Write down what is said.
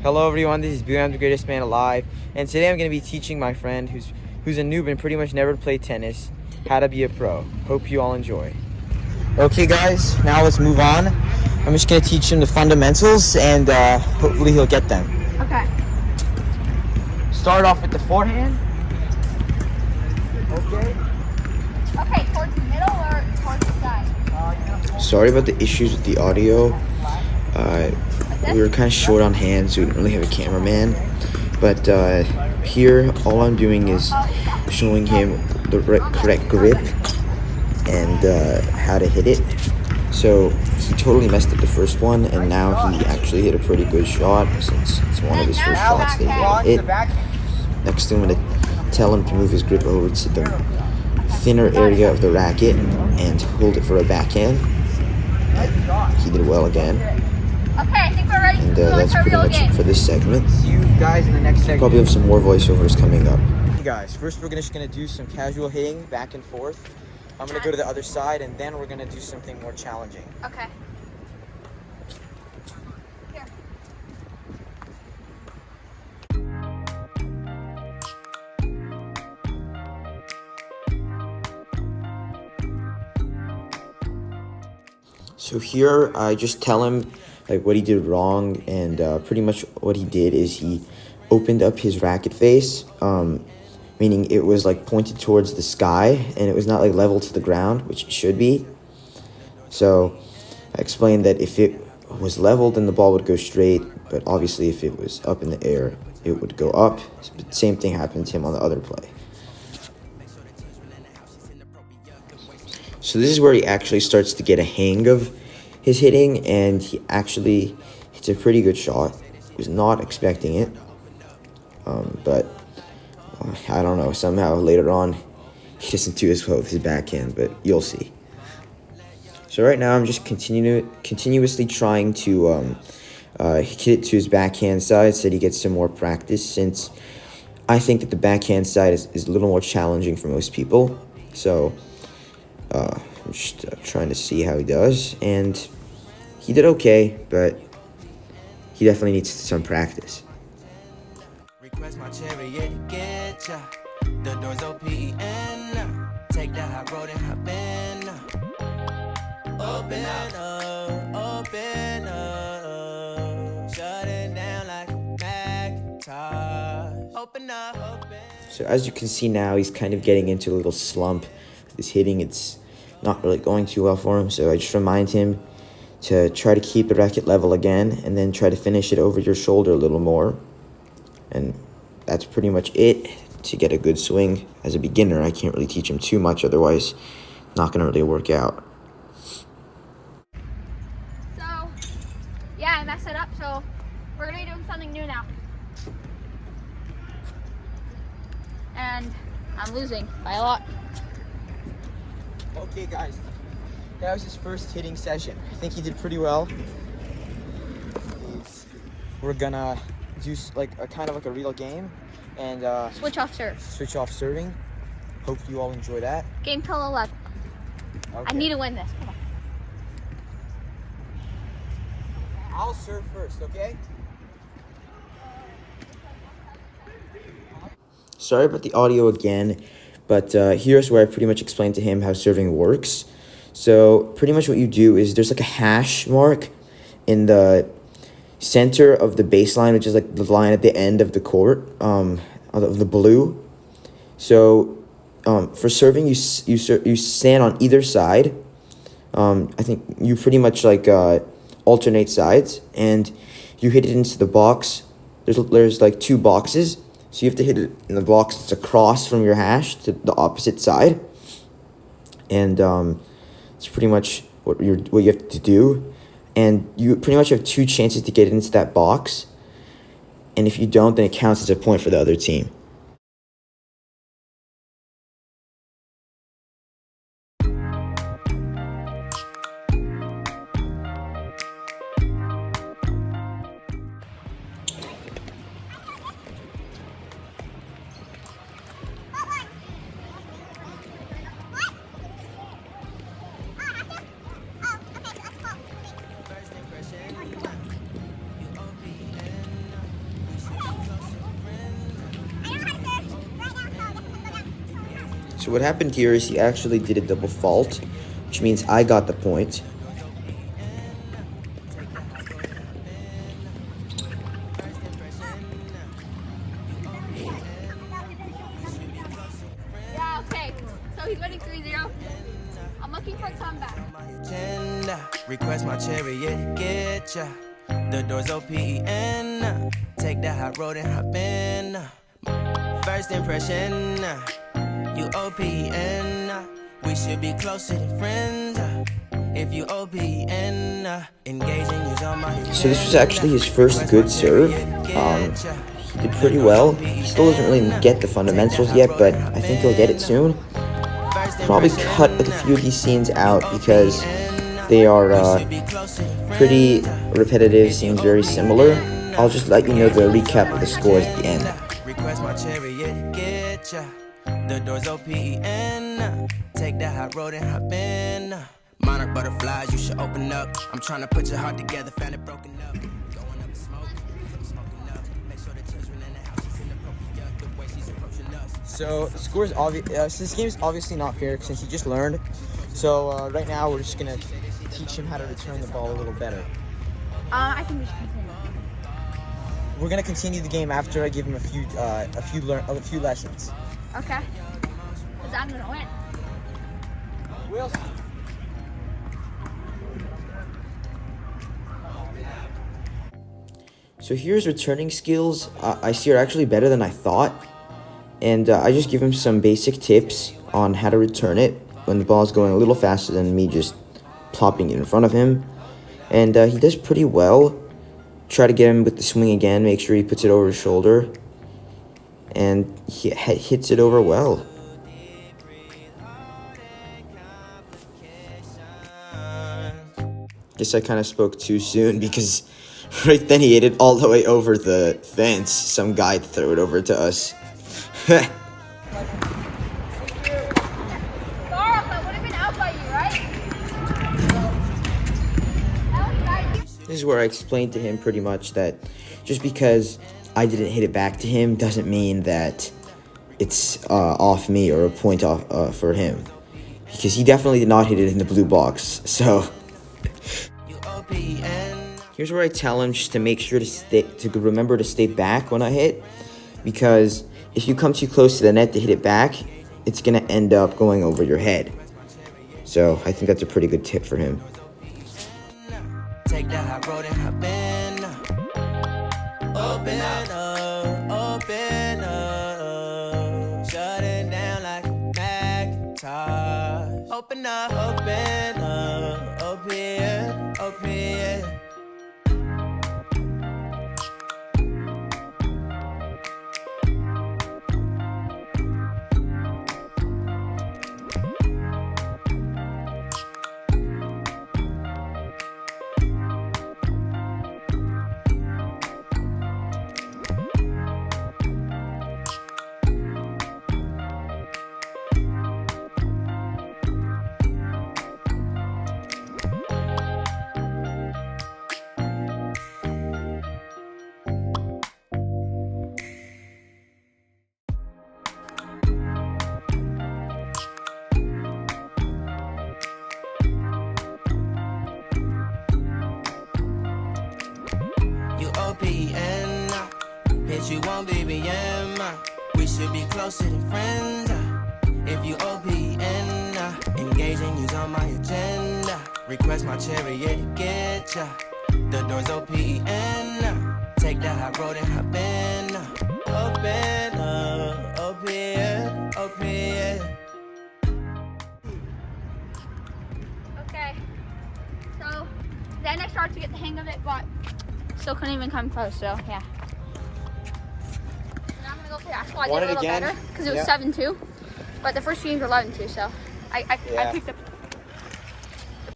Hello everyone, this is Bill. I'm the greatest man alive, and today I'm going to be teaching my friend who's a noob and pretty much never played tennis how to be a pro. Hope you all enjoy. Okay guys, now let's move on. I'm just going to teach him the fundamentals and hopefully he'll get them. Okay. Start off with the forehand. Okay. Okay, towards the middle or towards the side? Sorry about the issues with the audio. We were kind of short on hands, so we didn't really have a cameraman. But here, all I'm doing is showing him the correct grip and how to hit it. So he totally messed up the first one, and now he actually hit a pretty good shot since it's one of his first shots that he hit. Next thing, I'm going to tell him to move his grip over to the thinner area of the racket and hold it for a backhand. And he did well again. Okay, I think we're ready. And that's pretty much it for this segment. See you guys in the next segment. Probably have some more voiceovers coming up. Hey guys, first we're just gonna do some casual hitting back and forth. I'm gonna go to the other side, and then we're gonna do something more challenging. Okay. Here. So here, I just tell him like what he did wrong, and pretty much what he did is he opened up his racket face, meaning it was like pointed towards the sky, and it was not like level to the ground, which it should be. So I explained that if it was level, then the ball would go straight, but obviously if it was up in the air, it would go up. Same thing happened to him on the other play. So this is where he actually starts to get a hang of his hitting, and he actually hits a pretty good shot. Was not expecting it, but I don't know, somehow later on he doesn't do as well with his backhand, but you'll see. So right now I'm just continuously trying to hit it to his backhand side so that he gets some more practice, since I think that the backhand side is a little more challenging for most people. So I'm just trying to see how he does, and he did okay, but he definitely needs some practice. Request my chariot, get ya. The doors open, take the high road and hop in. Open up, shut it down like a Macintosh. Open up. So as you can see now, he's kind of getting into a little slump. This hitting, it's not really going too well for him, so I just remind him to try to keep the racket level again, and then try to finish it over your shoulder a little more. And that's pretty much it to get a good swing. As a beginner, I can't really teach him too much, otherwise not going to really work out. So, yeah, I messed it up, so we're going to be doing something new now. And I'm losing by a lot. Okay guys, that was his first hitting session. I think he did pretty well. We're gonna do like a kind of like a real game and Switch off serve. switch off serving. Hope you all enjoy that. Game till 11. Okay. I need to win this. Come on. I'll serve first, okay? Sorry about the audio again, but here's where I pretty much explained to him how serving works. So pretty much what you do is there's like a hash mark in the center of the baseline, which is like the line at the end of the court, of the blue. So for serving, you stand on either side. I think you pretty much like alternate sides, and you hit it into the box. There's like two boxes, so you have to hit it in the box that's across from your hash to the opposite side, and it's pretty much what you have to do. And you pretty much have two chances to get into that box, and if you don't, then it counts as a point for the other team. So what happened here is he actually did a double fault, which means I got the point. Yeah, okay. So he's winning 3-0. I'm looking for a comeback. Request my chariot, get ya. The doors OPEN. Take that hot road and hop in. First impression, you OPEN. We should be closer than friends. If you OPEN, engaging use on my. So this was actually his first good serve. He did pretty well. He still doesn't really get the fundamentals yet, but I think he'll get it soon. Probably cut a few of these scenes out because they are pretty repetitive, seems very similar. I'll just let you know the recap of the scores at the end. Request my chariot, get ya. The doors OPEN. Take that hot road and hop in. Monarch butterflies, you should open up. I'm trying to put your heart together, found it broken up. Going up in smoke, smoking up. Make sure the children in the house is inappropriate. The way she's approaching us. So the score is obvious. This game is obviously not fair since he just learned. So right now we're just gonna teach him how to return the ball a little better. I think we should continue. We're gonna continue the game after I give him a few lessons. Okay. Because I'm gonna win. We'll see. So here's returning skills. I see are actually better than I thought. And I just give him some basic tips on how to return it when the ball's going a little faster than me just plopping it in front of him. And he does pretty well. Try to get him with the swing again. Make sure he puts it over his shoulder. And he hits it over well. Guess I kind of spoke too soon because right then he hit it all the way over the fence. Some guy threw it over to us. Sorry, I would have been out by you, right? This is where I explained to him pretty much that just because I didn't hit it back to him doesn't mean that it's off me or a point off for him. Because he definitely did not hit it in the blue box. So here's where I tell him just to make sure to remember to stay back when I hit. Because if you come too close to the net to hit it back, it's going to end up going over your head. So I think that's a pretty good tip for him. Take that hot road and hop in. Open up, open up. Shut it down like a Macintosh. Open up, open up. Open, open. OPN, hit you on BBM. We should be closer than friends. If you OPN, engaging you's on my agenda. Request my chariot, get ya. The doors OPN. Take that hot road and hop in. Open up, open, open. Okay. So then I started to get the hang of it, but still couldn't even come close, so yeah. Now I'm gonna go play basketball. I did a little better because it was 7-2, but the first games were 11-2, so I picked up